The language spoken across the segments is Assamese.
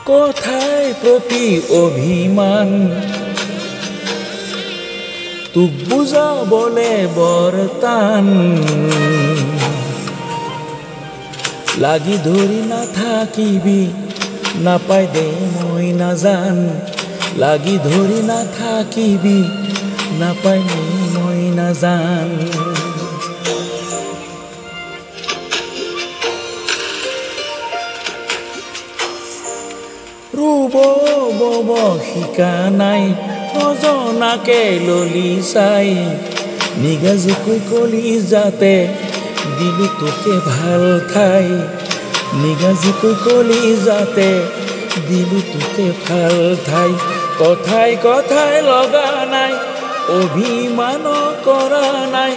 কথায় প্ৰতি অভিমান তোক বুজাবলে বৰ টান লাগি ধৰি নাথাকিবি নাপাই দে মই নাজান লাগি ধৰি নাথাকিবি নাপাই দে মই নাজান ৰুব বব শিকা নাই নজনাকে ললি চাই নিগাজিকৈ কলি যাতে দিলো তোকে ভাল ঠাই নিগাজিকৈ কলি যাতে দিলো তোকে ভাল ঠাই কথাই কথাই লগা নাই অভিমান কৰা নাই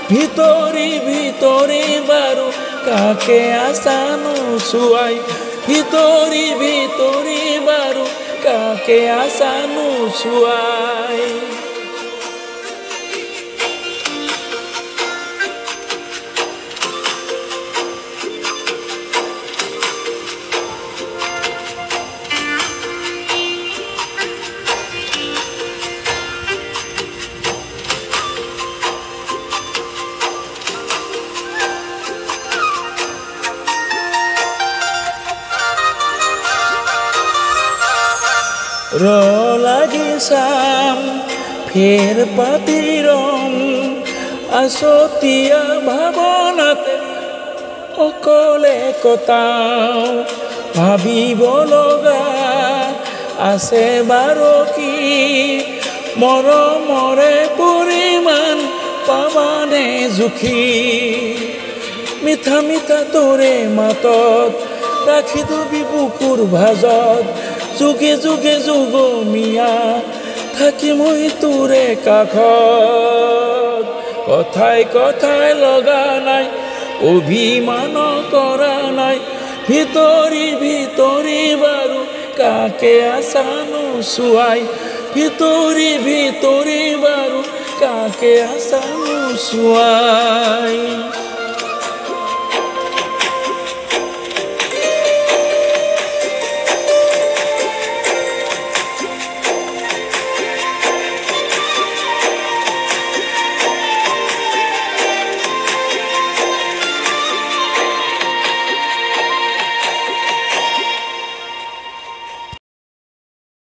ভিতৰি ভিতৰি বাৰু কাকে আছানো চুৱাই ভিতৰি ভিতৰি বাৰু কাকে আছানো চুৱাই লাগি চাম ফেৰ পাতি ৰং আছতীয়া ভাৱনাতে অকলে কটাও ভাবিব লগা আছে বাৰু কি মৰমৰে পৰিমাণ পাবানে জুখি মিঠা মিঠা তোৰে মাতত ৰাখি থবি বুকুৰ ভাজত যুগে যুগে যুগমীয়া থাকি মই তোৰে কাষত কথাই কথাই লগা নাই অভিমান কৰা নাই ভিতৰি ভিতৰি বাৰু কাকে আছানো চুৱাই ভিতৰি ভিতৰি বাৰু কাকে আছানো চুৱাই